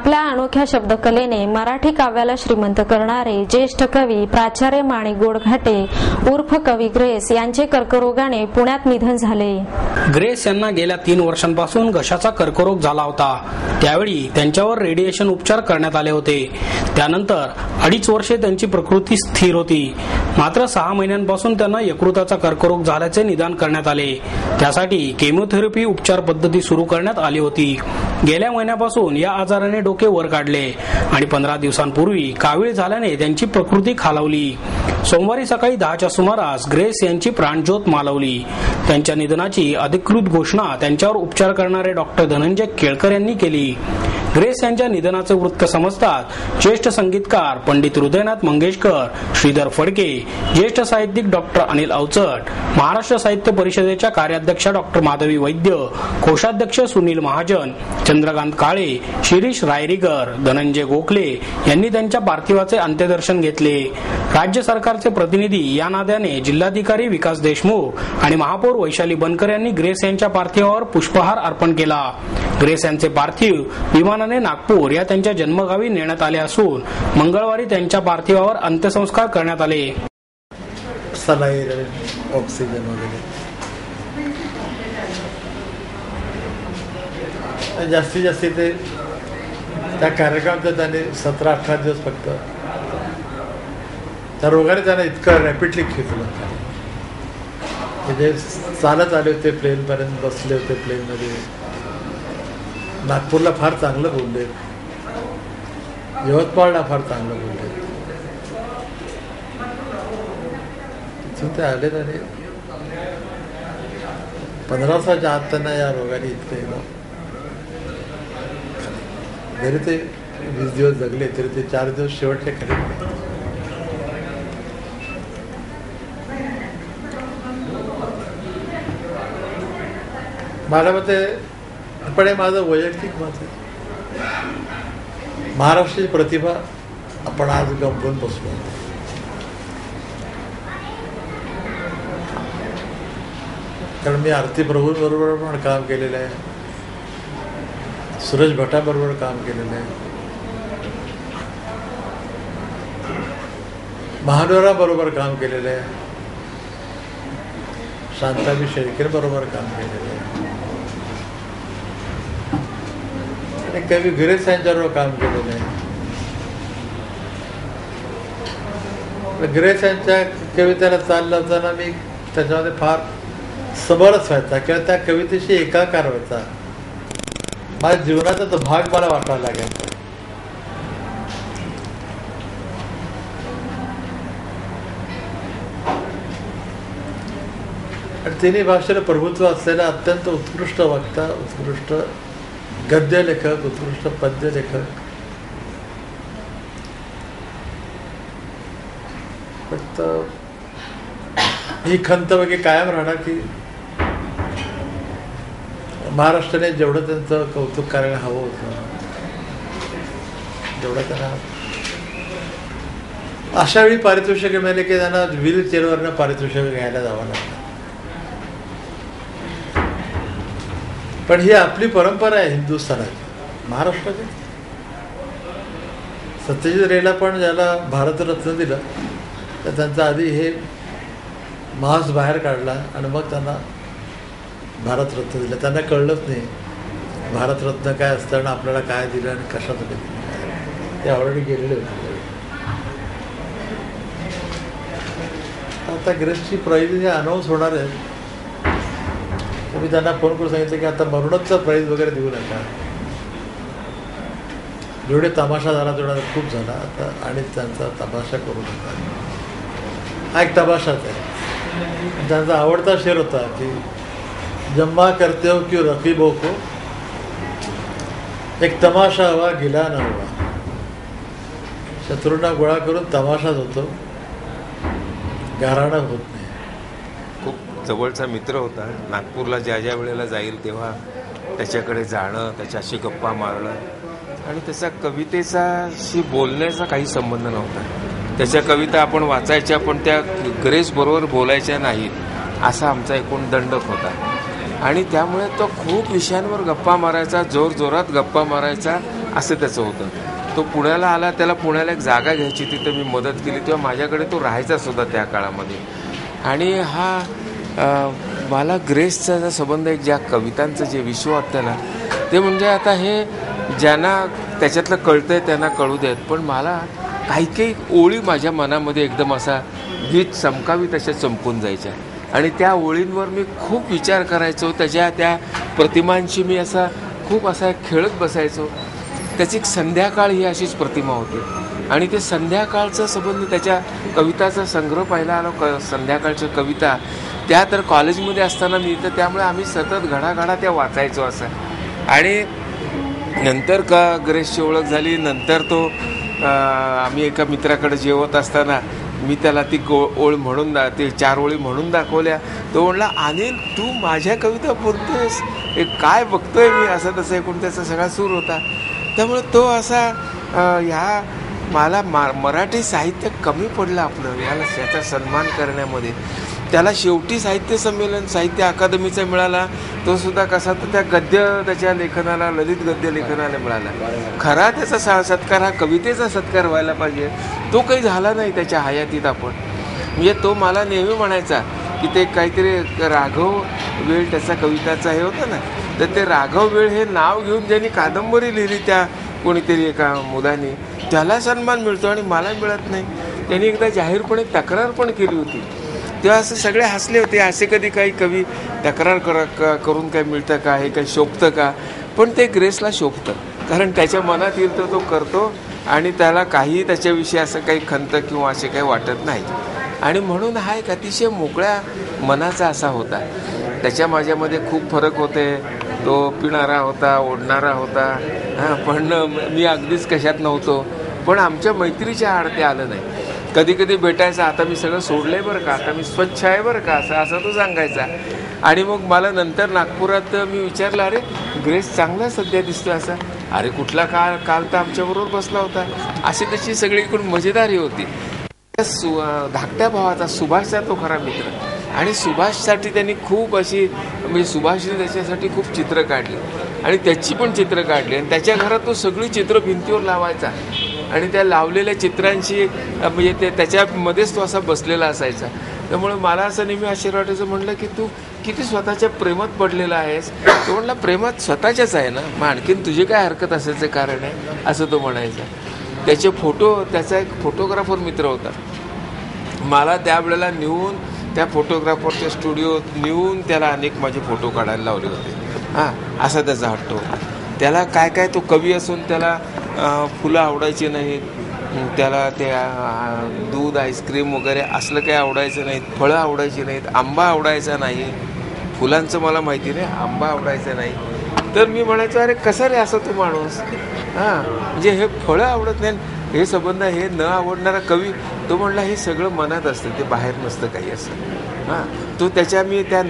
आपल्या अनोख्या शब्दकलेने मराठी काव्याला श्रीमंत करणारे ज्येष्ठ कवी प्राचार्य माणिक गोडघाटे उर्फ कवी ग्रेस यांचे कर्करोगाने पुण्यात निधन झाले. ग्रेस यांना गेल्या 3 वर्षांपासून घशाचा कर्करोग झाला होता. त्यावेळी त्यांच्यावर रेडिएशन उपचार करण्यात आले होते. त्यानंतर 2.5 वर्षे त्यांची प्रकृती स्थिर होती. मात्र 6 महिन्यांपासून त्यांना यकृताचा कर्करोग झाल्याचे निदान करण्यात आले. त्यासाठी केमोथेरपी उपचार पद्धती सुरू करण्यात आली होती. गेल्या महिन्यापासून या आजाराने डोके वर काढले आणि 15 दिवसांपूर्वी कावीळ झाल्याने त्यांची प्रकृती खालावली. सोमवारी सकाळी 10च्या सुमारास ग्रेस यांची प्राणज्योत मालवली. त्यांच्या निधनाची अधिकृत घोषणा त्यांच्यावर उपचार करणारे डॉक्टर धनंजय केळकर यांनी केली. ग्रेस यांच्या निधनाचे वृत्त समजतात ज्येष्ठ संगीतकार पंडित हृदयनाथ मंगेशकर, श्रीधर फडके, ज्येष्ठ साहित्यिक डॉक्टर अनिल अवचट, महाराष्ट्र साहित्य परिषदेच्या कार्याध्यक्षा डॉक्टर माधवी वैद्य, कोषाध्यक्ष सुनील महाजन, चंद्रकांत काळे, शिरीष रायरीगर, धनंजय गोखले यांनी त्यांच्या पार्थिवाचे अंत्यदर्शन घेतले. राज्य सरकारचे प्रतिनिधी या नात्याने जिल्हाधिकारी विकास देशमुख आणि महापौर वैशाली बनकर यांनी ग्रेस यांच्या पार्थिवावर पुष्पहार अर्पण केला. ग्रेस यांचे पार्थिव विमानाने नागपूर या त्यांच्या जन्मगावी नेण्यात आले असून मंगळवारी त्यांच्या पार्थिवावर अंत्यसंस्कार करण्यात आले. ऑक्सिजन वगैरे जास्तीत जास्त ते त्या कार्यक्रमात त्यांनी 17-18 दिवस फक्त त्या रोगाने त्यांना इतकं रॅपिडली खेचलं. म्हणजे चालत आले होते प्लेनपर्यंत, बसले होते प्लेनमध्ये. नागपूरला फार चांगलं बोलले, यवतमाळला फार चांगलं बोलले. तिथून ते आले आणि 15 वर्षाच्या आत त्यांना या रोगाने इतकं जरी ते 20 दिवस जगले तरी ते 4 दिवस शेवटचे खरे. मला मते पण हे माझं वैयक्तिक मत आहे. महाराष्ट्राची प्रतिभा आपण आज गमवून बसलो. कारण मी आरती प्रभूंबरोबर पण काम केलेलं आहे, सुरेश भटाबरोबर काम केलेलं आहे, महानोराबरोबर काम केलेलं आहे, शांताबाई शेळकेर बरोबर काम केलेलं आहे आणि कवी ग्रेस यांच्याबरोबर काम केलेलं आहे. ग्रेस यांच्या कवितेला चाललं होताना मी त्याच्यामध्ये फार समरस व्हायचा किंवा त्या कवितेशी एकाकार व्हायचा. माझ्या जीवनाचा तो भाग मला वाटायला लागायचा. आणि तिन्ही भाषेला प्रभुत्व असलेला अत्यंत उत्कृष्ट वक्ता, उत्कृष्ट गद्य लेखक, उत्कृष्ट पद्य लेखक. फक्त ही खंत वगैरे कायम राहणार की महाराष्ट्राने जेवढं त्यांचं कौतुक करायला हवं होतं जेवढं त्यांना अशा वेळी पारितोषिक मिळाले की त्यांना व्हीलचेअरवरनं पारितोषिक घ्यायला जावं लागतं. पण ही आपली परंपरा आहे हिंदुस्थानाची, महाराष्ट्राची. सत्यजित रेला पण ज्याला भारतरत्न दिलं तर त्यांचा आधी हे मास बाहेर काढला आणि मग त्यांना भारतरत्न दिलं. त्यांना कळलंच नाही भारतरत्न काय असतं आणि आपल्याला काय दिलं आणि कशात दिलं. ते ऑलरेडी गेलेले होते. आता ग्रेसची प्राईज हे अनाऊन्स होणार आहे. मी त्यांना फोन करून सांगितलं की आता मरणोत्सव प्राईज वगैरे देऊ नका. जेवढे तमाशा झाला तेवढा खूप झाला आता आणि त्यांचा तमाशा करू नका. हा एक तमाशाच आहे. त्यांचा आवडता शेर होता की जम्मा करते हो क्यों रकीबों को, एक तमाशा हवा गिला न हवा. शत्रूंना गोळा करून तमाशाच होतो, घराणं होत नाही. खूप जवळचा मित्र होता. नागपूरला ज्या ज्या वेळेला जाईल तेव्हा त्याच्याकडे जाणं, त्याच्याशी गप्पा मारणं आणि त्याचा कवितेचाशी बोलण्याचा काही संबंध नव्हता. त्याच्या कविता आपण वाचायच्या पण त्या ग्रेसबरोबर बोलायच्या नाहीत असा आमचा एकूण दंडक होता. आणि त्यामुळे तो खूप विषयांवर गप्पा मारायचा, जोरजोरात गप्पा मारायचा असं त्याचं होतं. तो पुण्याला आला, त्याला पुण्याला एक जागा घ्यायची, तिथं मी मदत केली, तेव्हा माझ्याकडे तो राहायचा सुद्धा त्या काळामध्ये. आणि हा मला ग्रेसचा संबंध एक ज्या कवितांचं जे विश्व वाटतं ना, ते म्हणजे आता हे ज्यांना त्याच्यातलं कळतंय त्यांना कळू देत, पण मला काही काही ओळी माझ्या मनामध्ये एकदम असा वीज चमकावी तशा चमकून जायच्या. आणि त्या ओळींवर मी खूप विचार करायचो, त्या प्रतिमांशी मी खूप खेळत बसायचो. त्याची संध्याकाळ ही अशीच प्रतिमा होती. आणि ते संध्याकाळचा संबंध त्याच्या कविताचा संग्रह पाहिला आलो, संध्याकाळच्या कविता त्या तर कॉलेजमध्ये असताना मी, तर त्यामुळे आम्ही सतत घडाघडा त्या वाचायचो असं. आणि नंतर ग्रेसची ओळख झाली. नंतर तो आम्ही एका मित्राकडे जेवत असताना मी त्याला ती ओळ म्हणून ते 4 ओळी म्हणून दाखवल्या. तो म्हणला, अनिल तू माझ्या कविता बोलतोयस, हे काय बघतोय मी, असं तसं एकूण त्याचा सगळा सूर होता. त्यामुळे तो असा ह्या मला मराठी साहित्य कमी पडलं आपलं याचा सन्मान करण्यामध्ये. त्याला शेवटी साहित्य संमेलन साहित्य अकादमीचा मिळाला, तो सुद्धा कसा तर त्या त्याच्या लेखनाला, ललित गद्य लेखनाला मिळाला. खरा त्याचा सत्कार हा कवितेचा सत्कार व्हायला पाहिजे, तो काही झाला नाही त्याच्या हयातीत. आपण म्हणजे तो मला नेहमी म्हणायचा की ते काहीतरी राघव वेळ त्याचा कविताचा हे होतं ना, तर ते राघव वेळ हे नाव घेऊन ज्यांनी कादंबरी लिहिली त्या कोणीतरी एका मुलाने, त्याला सन्मान मिळतो आणि मला मिळत नाही. त्यांनी एकदा जाहीरपणे तक्रार पण केली होती. तेव्हा असं सगळे हसले होते, असे कधी काही कवी तक्रार करून काय मिळतं का, हे काही शोभतं का. पण ते ग्रेसला शोभतं, कारण त्याच्या मनात येईल तो करतो आणि त्याला काही त्याच्याविषयी असं काही खंत किंवा असे काही वाटत नाही. आणि म्हणून हा एक अतिशय मोकळ्या मनाचा असा होता. त्याच्या माझ्यामध्ये खूप फरक होते. तो पिणारा होता, ओढणारा होता, पण मी अगदीच कशात नव्हतो. पण आमच्या मैत्रीच्या आड ते आलं नाही. कधी कधी भेटायचा, आता मी सगळं सोडलंय बरं का, आता मी स्वच्छ आहे बरं का, असं तो सांगायचा. आणि मग मला नंतर नागपुरात मी विचारलं, अरे ग्रेस चांगला सध्या दिसतो असं. अरे कुठला काल तर आमच्याबरोबर बसला होता. अशी तशी सगळीकडून मजेदारी होती. धाकट्या भावाचा सुभाषचा तो खरा मित्र. आणि सुभाषसाठी त्यांनी खूप अशी म्हणजे सुभाषने त्याच्यासाठी खूप चित्र काढली आणि त्याची पण चित्र काढली. आणि त्याच्या घरात तो सगळी चित्र भिंतीवर लावायचा आणि त्या लावलेल्या चित्रांशी म्हणजे ते त्याच्यामध्येच तो असा बसलेला असायचा. त्यामुळे मला असं नेहमी आश्चर्य वाटायचं. म्हणलं की तू किती स्वतःच्या प्रेमात पडलेला आहेस. तो म्हणला, प्रेमात स्वतःच्याच आहे ना, मग आणखीन तुझी काय हरकत असायचं कारण आहे, असं तो म्हणायचा. त्याचे फोटो, त्याचा एक फोटोग्राफर मित्र होता. मला त्यावेळेला नेऊन त्या फोटोग्राफरच्या स्टुडिओत नेऊन त्याला अनेक माझे फोटो काढायला लावले होते. असा त्याचा हट्ट होता. त्याला काय तो कवी असून त्याला फुलं आवडायची नाहीत, त्याला ते दूध आईस्क्रीम वगैरे असलं काही आवडायचं नाहीत, फळं आवडायची नाहीत, आंबा आवडायचा नाही. फुलांचं मला माहिती नाही, आंबा आवडायचा नाही. तर मी म्हणायचो, अरे कसा रे असा तू माणूस, म्हणजे हे फळं आवडत नाही, हे संबंध हे न आवडणारा कवी. तो म्हणला, हे सगळं मनात असतं, ते बाहेर नसतं काही असं. तो मी त्या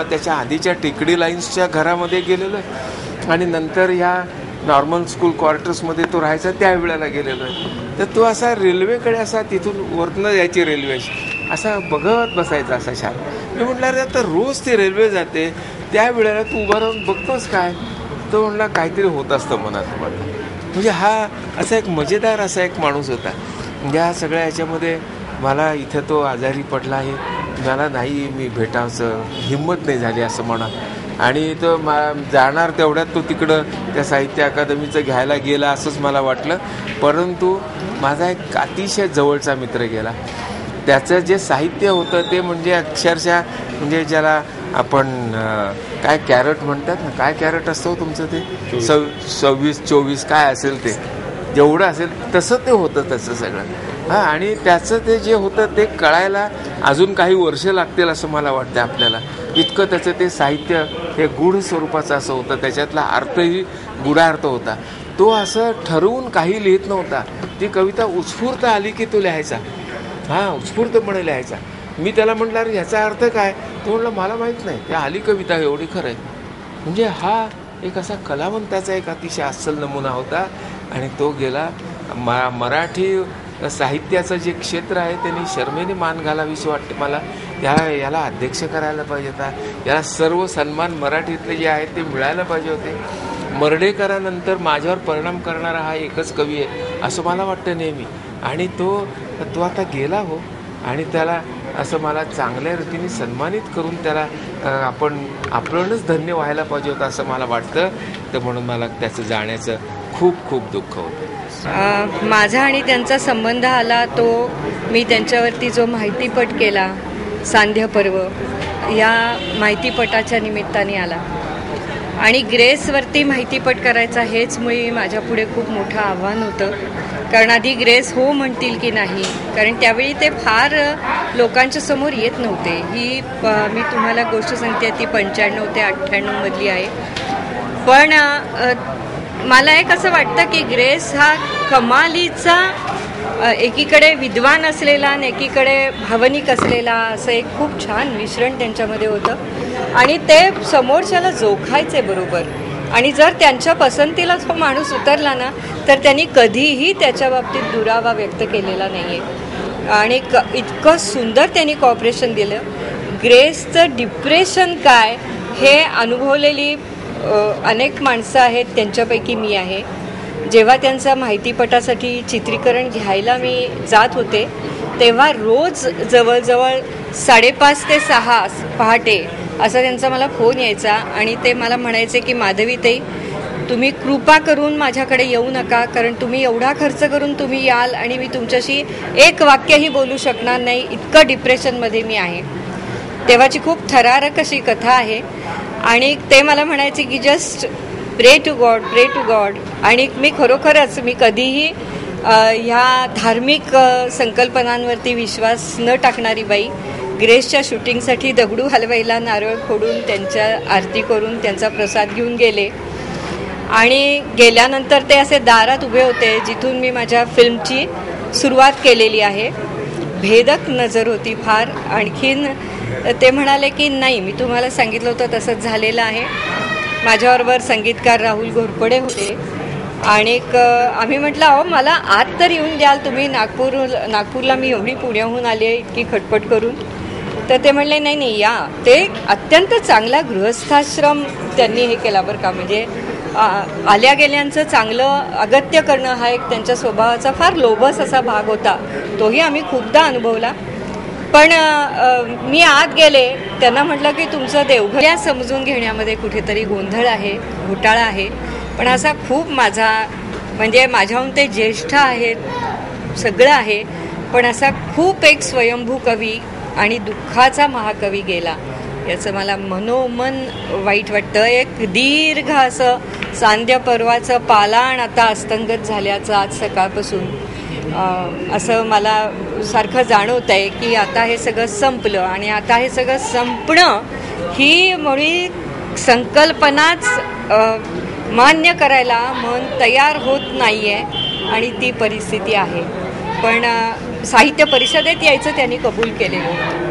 त्याच्या आधीच्या टिकडी लाईन्सच्या घरामध्ये गेलेलो आहे आणि नंतर ह्या नॉर्मल स्कूल क्वार्टर्समध्ये तो राहायचा, त्यावेळेला गेलेलो आहे. तर तो असा रेल्वेकडे असा तिथून वरनं यायची रेल्वे असा बघत बसायचा असा छान. मी म्हटलं, अरे आता रोज ती रेल्वे जाते, त्यावेळेला तू उभा राहून बघतोस काय. तो म्हणला, काहीतरी होत असतं मनात मला. म्हणजे हा असा एक मजेदार असा एक माणूस होता. या सगळ्या ह्याच्यामध्ये मला इथं तो आजारी पडला आहे, मला नाही मी भेटावचं हिंमत नाही झाली असं म्हणा. आणि तो जाणार तेवढ्यात तो तिकडं त्या साहित्य अकादमीचं घ्यायला गेला असंच मला वाटलं. परंतु माझा एक अतिशय जवळचा मित्र गेला. त्याचं जे साहित्य होतं ते म्हणजे अक्षरशः म्हणजे ज्याला आपण काय कॅरेट म्हणतात ना, काय कॅरेट असतो तुमचं ते 26-24 काय असेल ते जेवढं असेल तसं ते होतं त्याचं सगळं. आणि त्याचं ते जे होतं ते कळायला अजून काही वर्ष लागतील असं मला वाटतं आपल्याला. इतकं त्याचं ते साहित्य हे गूढ स्वरूपाचं असं होतं, त्याच्यातला अर्थही गूढार्थ होता. तो असं ठरवून काही लिहित नव्हता. ती कविता उत्स्फूर्त आली की तो लिहायचा, उत्स्फूर्तपणे लिहायचा. मी त्याला म्हटलं, अरे ह्याचा अर्थ काय. तो म्हटलं, मला माहीत नाही, त्या आली कविता एवढी खरं आहे. म्हणजे हा एक असा कलावंताचा एक अतिशय अस्सल नमुना होता. आणि तो गेला. मराठी साहित्याचं जे क्षेत्र आहे त्यांनी शर्मेने मान घालावीशी वाटते मला. याला अध्यक्ष करायला पाहिजे होता. याला सर्व सन्मान मराठीतले जे आहेत ते मिळायला पाहिजे होते. मर्ढेकरानंतर माझ्यावर परिणाम करणारा हा एकच कवी आहे असं मला वाटतं नेहमी. आणि तो आता गेला हो, आणि त्याला असं मला चांगल्या रीतीने सन्मानित करून त्याला आपणच धन्य व्हायला पाहिजे होतं असं मला वाटतं. तर म्हणून मला त्याचं जाण्याचं खूप खूप दुःख होतं. माझा आणि त्यांचा संबंध आला तो मी त्यांच्यावरती जो माहितीपट केला, सांध्य पर्व, या माहितीपटाच्या निमित्ताने आला. आणि ग्रेसवरती माहितीपट करायचा हेच मुळी माझ्यापुढे खूप मोठं आव्हान होतं. कारण आधी ग्रेस हो म्हणतील की नाही, कारण त्यावेळी ते फार लोकांच्या समोर येत नव्हते. मी तुम्हाला गोष्ट सांगते, ती 95 ते 98 मधली आहे. पण मला एक असं वाटतं की ग्रेस हा कमालीचा एकीकडे विद्वान असलेला आणि एकीकडे भावनिक असलेला असं एक खूप छान मिश्रण त्यांच्यामध्ये होतं. आणि ते समोरच्याला जोखायचे बरोबर. आणि जर त्यांच्या पसंतीला तो माणूस उतरला ना, तर त्यांनी कधीही त्याच्या बाबतीत दुरावा व्यक्त केलेला नाही आहे. आणि इतकं सुंदर त्यांनी कॉपरेशन दिलं. ग्रेसचं डिप्रेशन काय हे अनुभवलेली अनेक माणसं आहेत, त्यांच्यापैकी मी आहे. जेव्हा त्यांचा माहितीपटासाठी चित्रीकरण घ्यायला मी जात होते, तेव्हा रोज जवळजवळ 5:30 ते 6 पहाटे असा त्यांचा मला फोन यायचा. आणि ते मला म्हणायचे की माधवीताई, तुम्ही कृपा करून माझ्याकडे येऊ नका, कारण तुम्ही एवढा खर्च करून तुम्ही याल आणि मी तुमच्याशी एक वाक्यही बोलू शकणार नाही, इतकं डिप्रेशनमध्ये मी आहे. तेव्हाची खूप थरारक अशी कथा आहे. आणि ते मला म्हणायचे की जस्ट प्रे टू गॉड, प्रे टू गॉड. आणि मी खरोखरच मी कधीही ह्या धार्मिक संकल्पनांवरती विश्वास न टाकणारी बाई, ग्रेसच्या शूटिंगसाठी दगडू हलवायला नारळ फोडून त्यांच्या आरती करून त्यांचा प्रसाद घेऊन गेले. आणि गेल्यानंतर ते असे दारात उभे होते जिथून मी माझ्या फिल्मची सुरुवात केलेली आहे. भेदक नजर होती फार. आणखीन ते म्हणाले की नाही, मी तुम्हाला सांगितलं होतं तसंच झालेलं आहे. माझ्याबरोबर संगीतकार राहुल घोरपडे होते. आणि आम्ही म्हटलं, अहो मला आत तर येऊन द्याल तुम्ही, नागपूरला मी एवढी पुण्याहून आली आहे इतकी खटपट करून. तर ते म्हणले नाही या. ते अत्यंत चांगला गृहस्थाश्रम त्यांनी हे केला बरं का. म्हणजे आल्या गेल्यांचं चांगलं अगत्य करणं हा एक त्यांच्या स्वभावाचा फार लोभस असा भाग होता. तोही आम्ही खूपदा अनुभवला. पण मी आत गेले, त्यांना म्हटलं की तुमचं देवघर समजून घेण्यामध्ये कुठेतरी गोंधळ आहे, घोटाळा आहे. पण असा खूप म्हणजे माझ्याहून ते ज्येष्ठ आहेत, सगळं आहे, पण असा खूप एक स्वयंभू कवी आणि दुःखाचा महाकवी गेला, याचं मला मनोमन वाईट वाटतं. एक दीर्घ असं सांध्य पर्वाचं पालाण आता अस्तंगत झाल्याचं आज सकाळपासून असं मला सारखं जाणवत आहे की आता हे सगळं संपलं. आणि आता हे सगळं संपणं ही मुळी संकल्पनाच मान्य करायला मन तयार होत नाही आहे, आणि ती परिस्थिती आहे. पण साहित्य परिषदेत यायचं त्यांनी कबूल केलेलं.